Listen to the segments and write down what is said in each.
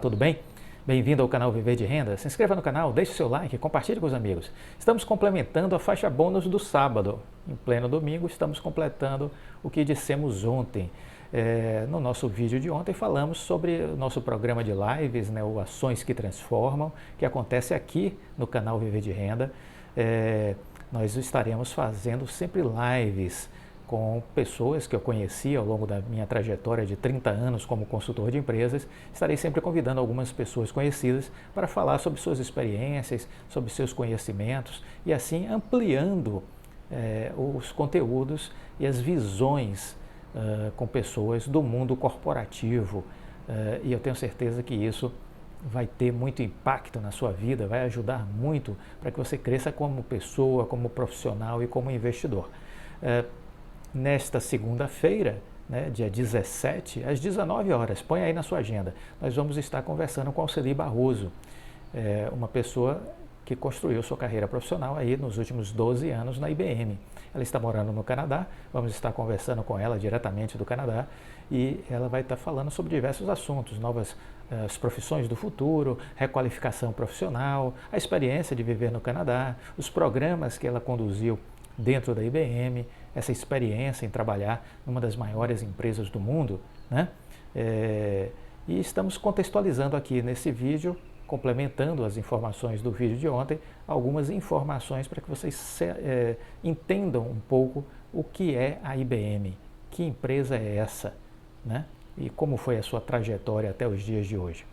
Tudo bem? Bem-vindo ao canal Viver de Renda. Se inscreva no canal, deixe seu like, compartilhe com os amigos. Estamos complementando a faixa bônus do sábado. Em pleno domingo, estamos completando o que dissemos ontem. No nosso vídeo de ontem falamos sobre o nosso programa de lives, o Ações que Transformam, que acontece aqui no canal Viver de Renda. Nós estaremos fazendo sempre lives com pessoas que eu conheci ao longo da minha trajetória de 30 anos como consultor de empresas. Estarei sempre convidando algumas pessoas conhecidas para falar sobre suas experiências, sobre seus conhecimentos e assim ampliando os conteúdos e as visões com pessoas do mundo corporativo. E eu tenho certeza que isso vai ter muito impacto na sua vida, vai ajudar muito para que você cresça como pessoa, como profissional e como investidor. Nesta segunda-feira, dia 17, às 19 horas, põe aí na sua agenda, nós vamos estar conversando com Alceli Barroso, uma pessoa que construiu sua carreira profissional aí nos últimos 12 anos na IBM. Ela está morando no Canadá, vamos estar conversando com ela diretamente do Canadá e ela vai estar falando sobre diversos assuntos, novas as profissões do futuro, requalificação profissional, a experiência de viver no Canadá, os programas que ela conduziu dentro da IBM, essa experiência em trabalhar numa das maiores empresas do mundo, e estamos contextualizando aqui nesse vídeo, complementando as informações do vídeo de ontem, algumas informações para que vocês entendam um pouco o que é a IBM, que empresa é essa, e como foi a sua trajetória até os dias de hoje.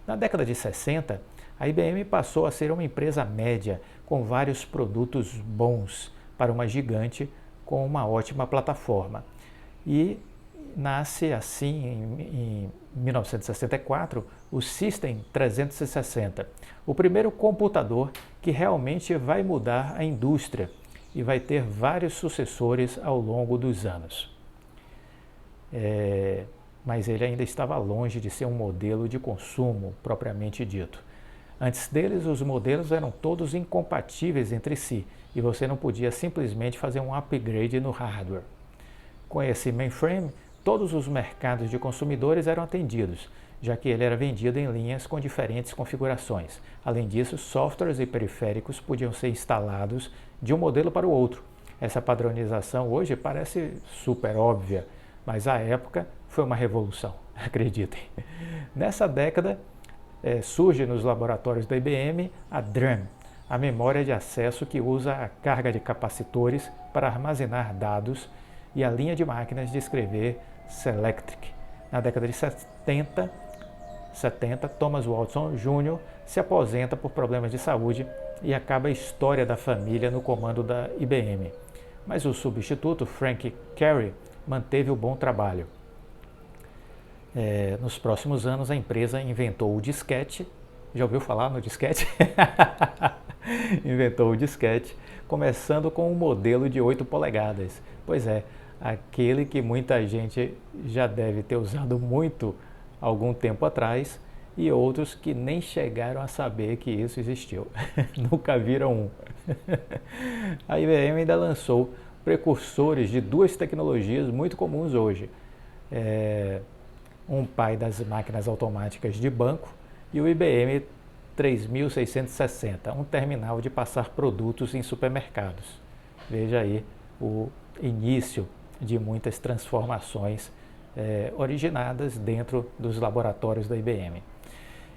Na década de 60, a IBM passou a ser uma empresa média com vários produtos bons para uma gigante com uma ótima plataforma. E nasce assim em 1964 o System 360, o primeiro computador que realmente vai mudar a indústria e vai ter vários sucessores ao longo dos anos. Mas ele ainda estava longe de ser um modelo de consumo propriamente dito. Antes deles, os modelos eram todos incompatíveis entre si e você não podia simplesmente fazer um upgrade no hardware. Com esse mainframe, todos os mercados de consumidores eram atendidos, já que ele era vendido em linhas com diferentes configurações. Além disso, softwares e periféricos podiam ser instalados de um modelo para o outro. Essa padronização hoje parece super óbvia, mas à época foi uma revolução, acreditem. Nessa década, surge nos laboratórios da IBM a DRAM, a memória de acesso que usa a carga de capacitores para armazenar dados, e a linha de máquinas de escrever Selectric. Na década de 70, Thomas Watson Jr. se aposenta por problemas de saúde e acaba a história da família no comando da IBM. Mas o substituto, Frank Cary, manteve o bom trabalho. Nos próximos anos, a empresa inventou o disquete. Já ouviu falar no disquete? Inventou o disquete, começando com um modelo de 8 polegadas. Pois é, aquele que muita gente já deve ter usado muito algum tempo atrás e outros que nem chegaram a saber que isso existiu. Nunca viram um. A IBM ainda lançou precursores de duas tecnologias muito comuns hoje. Um pai das máquinas automáticas de banco e o IBM 3660, um terminal de passar produtos em supermercados. Veja aí o início de muitas transformações originadas dentro dos laboratórios da IBM.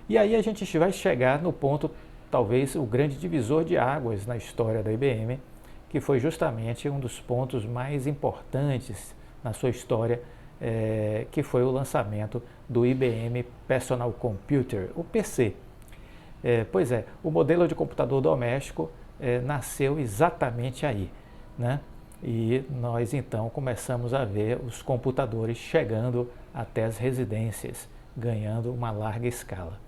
E aí a gente vai chegar no ponto, talvez o grande divisor de águas na história da IBM, que foi justamente um dos pontos mais importantes na sua história, que foi o lançamento do IBM Personal Computer, o PC. Pois é, o modelo de computador doméstico nasceu exatamente aí, E nós então começamos a ver os computadores chegando até as residências, ganhando uma larga escala.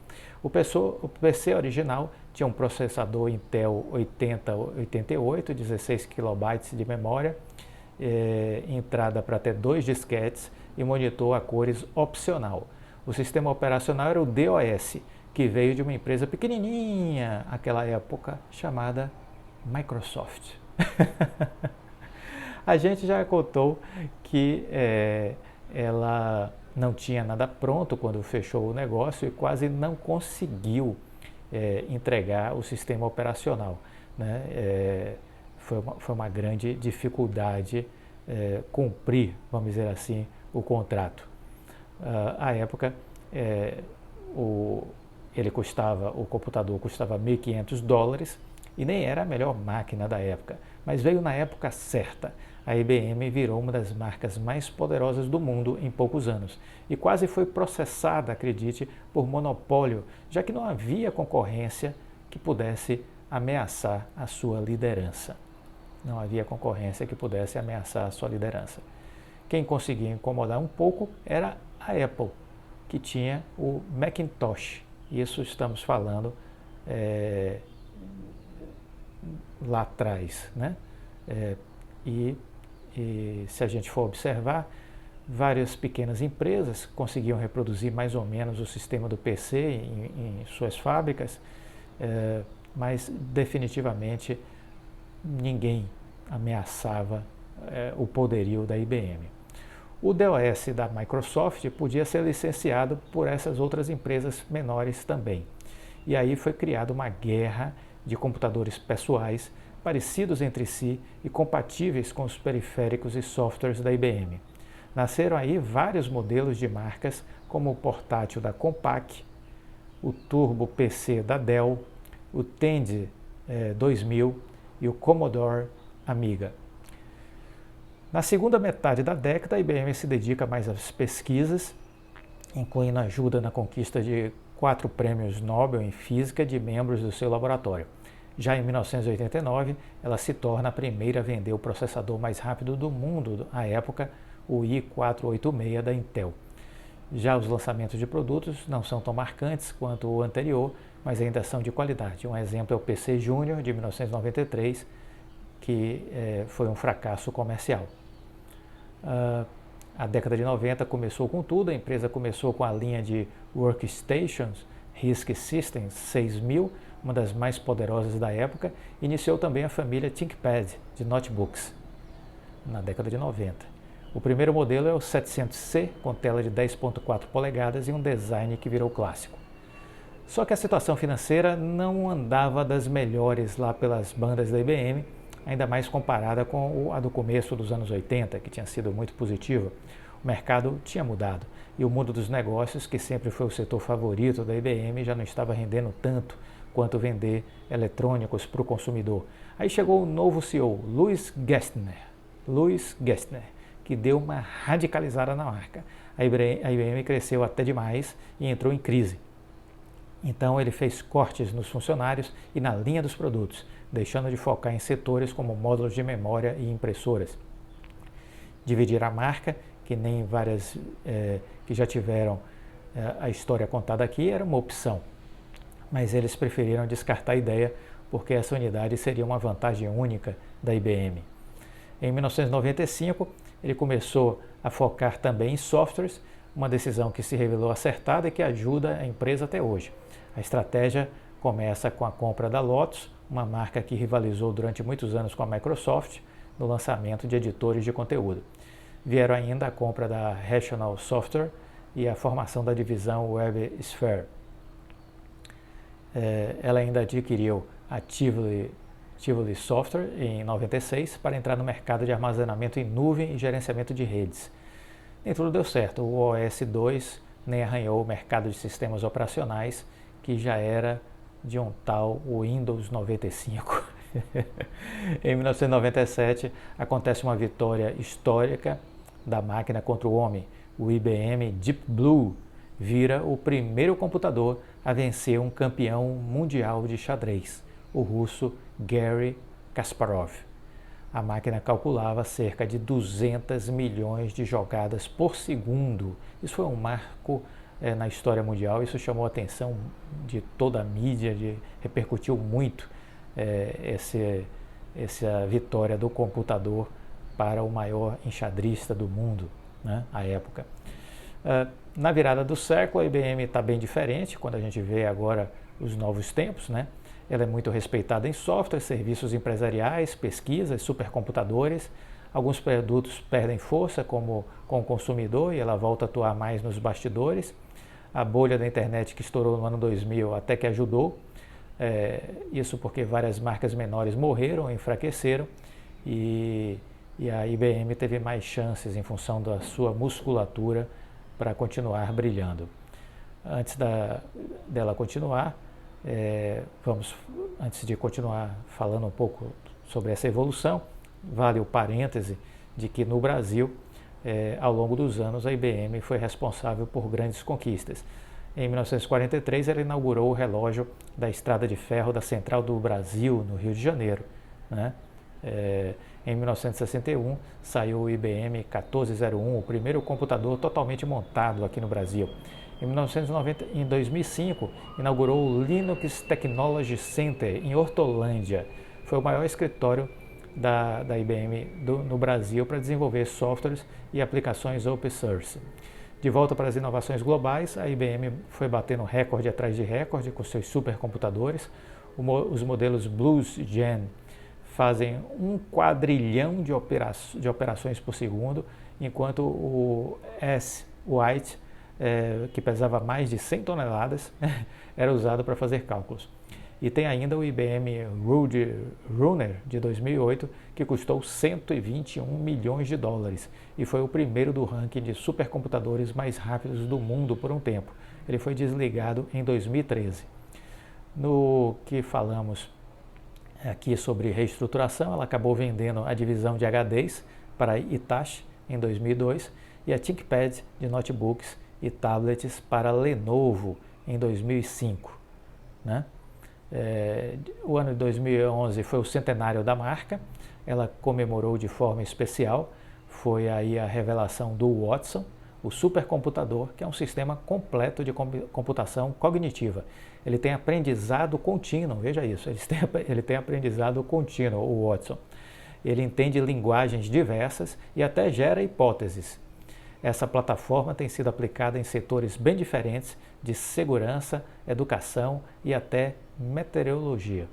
O PC original tinha um processador Intel 8088, 16 KB de memória, entrada para ter 2 disquetes e monitor a cores opcional. O sistema operacional era o DOS, que veio de uma empresa pequenininha, naquela época, chamada Microsoft. A gente já contou que ela não tinha nada pronto quando fechou o negócio e quase não conseguiu entregar o sistema operacional, né? Foi uma grande dificuldade cumprir, vamos dizer assim, o contrato. À época, o computador custava $1.500 e nem era a melhor máquina da época, mas veio na época certa. A IBM virou uma das marcas mais poderosas do mundo em poucos anos e quase foi processada, acredite, por monopólio, já que não havia concorrência que pudesse ameaçar a sua liderança. Não havia concorrência que pudesse ameaçar a sua liderança. Quem conseguia incomodar um pouco era a Apple, que tinha o Macintosh. Isso estamos falando lá atrás, né? E se a gente for observar, várias pequenas empresas conseguiam reproduzir mais ou menos o sistema do PC em suas fábricas, mas definitivamente ninguém ameaçava o poderio da IBM. O DOS da Microsoft podia ser licenciado por essas outras empresas menores também. E aí foi criada uma guerra de computadores pessoais parecidos entre si e compatíveis com os periféricos e softwares da IBM. Nasceram aí vários modelos de marcas, como o portátil da Compaq, o Turbo PC da Dell, o Tandy 2000 e o Commodore Amiga. Na segunda metade da década, a IBM se dedica mais às pesquisas, incluindo ajuda na conquista de 4 prêmios Nobel em Física de membros do seu laboratório. Já em 1989, ela se torna a primeira a vender o processador mais rápido do mundo, à época, o i486 da Intel. Já os lançamentos de produtos não são tão marcantes quanto o anterior, mas ainda são de qualidade. Um exemplo é o PC Junior, de 1993, que foi um fracasso comercial. A década de 90 começou com tudo, a empresa começou com a linha de Workstations RISC Systems 6000, uma das mais poderosas da época, e iniciou também a família ThinkPad de notebooks, na década de 90. O primeiro modelo é o 700C, com tela de 10.4 polegadas e um design que virou clássico. Só que a situação financeira não andava das melhores lá pelas bandas da IBM, ainda mais comparada com a do começo dos anos 80, que tinha sido muito positiva. O mercado tinha mudado e o mundo dos negócios, que sempre foi o setor favorito da IBM, já não estava rendendo tanto quanto vender eletrônicos para o consumidor. Aí chegou o novo CEO, Louis Gerstner, que deu uma radicalizada na marca. A IBM cresceu até demais e entrou em crise. Então ele fez cortes nos funcionários e na linha dos produtos, deixando de focar em setores como módulos de memória e impressoras. Dividir a marca, que nem várias que já tiveram a história contada aqui, era uma opção. Mas eles preferiram descartar a ideia porque essa unidade seria uma vantagem única da IBM. Em 1995, ele começou a focar também em softwares, uma decisão que se revelou acertada e que ajuda a empresa até hoje. A estratégia começa com a compra da Lotus, uma marca que rivalizou durante muitos anos com a Microsoft no lançamento de editores de conteúdo. Vieram ainda a compra da Rational Software e a formação da divisão WebSphere. Ela ainda adquiriu a Tivoli Software em 96 para entrar no mercado de armazenamento em nuvem e gerenciamento de redes. Nem tudo deu certo. O OS 2 nem arranhou o mercado de sistemas operacionais, que já era de um tal Windows 95. Em 1997, acontece uma vitória histórica da máquina contra o homem. O IBM Deep Blue vira o primeiro computador a vencer um campeão mundial de xadrez, o russo Garry Kasparov. A máquina calculava cerca de 200 milhões de jogadas por segundo. Isso foi um marco na história mundial, isso chamou a atenção de toda a mídia, repercutiu muito essa vitória do computador para o maior enxadrista do mundo, né, à época. Na virada do século, a IBM está bem diferente, quando a gente vê agora os novos tempos, né? Ela é muito respeitada em software, serviços empresariais, pesquisas, supercomputadores. Alguns produtos perdem força como com o consumidor e ela volta a atuar mais nos bastidores. A bolha da internet que estourou no ano 2000 até que ajudou, isso porque várias marcas menores morreram, enfraqueceram e a IBM teve mais chances em função da sua musculatura para continuar brilhando. Antes dela continuar, antes de continuar falando um pouco sobre essa evolução, vale o parêntese de que no Brasil, ao longo dos anos, a IBM foi responsável por grandes conquistas. Em 1943, ela inaugurou o relógio da Estrada de Ferro da Central do Brasil, no Rio de Janeiro, né? Em 1961, saiu o IBM 1401, o primeiro computador totalmente montado aqui no Brasil. Em 2005, inaugurou o Linux Technology Center em Hortolândia. Foi o maior escritório da IBM no Brasil para desenvolver softwares e aplicações open source. De volta para as inovações globais, a IBM foi batendo recorde atrás de recorde com seus supercomputadores. Os modelos Blues Gen fazem 1 quadrilhão de operações por segundo, enquanto o S-White, que pesava mais de 100 toneladas, era usado para fazer cálculos. E tem ainda o IBM Runner de 2008, que custou 121 milhões de dólares e foi o primeiro do ranking de supercomputadores mais rápidos do mundo por um tempo. Ele foi desligado em 2013. No que falamos aqui sobre reestruturação, ela acabou vendendo a divisão de HDs para a Hitachi em 2002 e a ThinkPad de notebooks e tablets para a Lenovo em 2005, né? O ano de 2011 foi o centenário da marca, ela comemorou de forma especial, foi aí a revelação do Watson, o supercomputador, que é um sistema completo de computação cognitiva. Ele tem aprendizado contínuo, veja isso, ele tem aprendizado contínuo, o Watson. Ele entende linguagens diversas e até gera hipóteses. Essa plataforma tem sido aplicada em setores bem diferentes de segurança, educação e até meteorologia.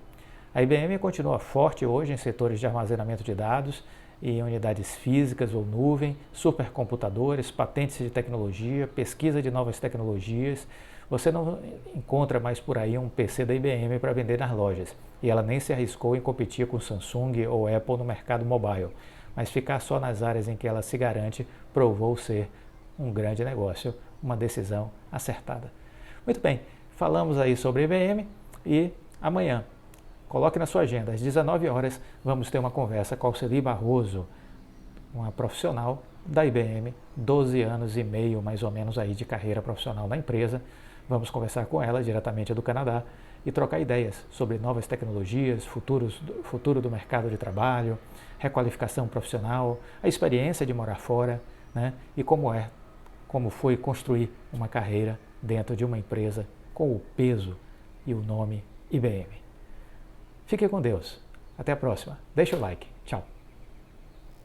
A IBM continua forte hoje em setores de armazenamento de dados e unidades físicas ou nuvem, supercomputadores, patentes de tecnologia, pesquisa de novas tecnologias. Você não encontra mais por aí um PC da IBM para vender nas lojas e ela nem se arriscou em competir com Samsung ou Apple no mercado mobile. Mas ficar só nas áreas em que ela se garante provou ser um grande negócio, uma decisão acertada. Muito bem, falamos aí sobre IBM e amanhã, coloque na sua agenda, às 19 horas, vamos ter uma conversa com a Alceli Barroso, uma profissional da IBM, 12 anos e meio mais ou menos aí de carreira profissional na empresa. Vamos conversar com ela diretamente do Canadá e trocar ideias sobre novas tecnologias, futuro do mercado de trabalho, requalificação profissional, a experiência de morar fora, né? E como foi construir uma carreira dentro de uma empresa com o peso e o nome IBM. Fique com Deus. Até a próxima. Deixa o like. Tchau.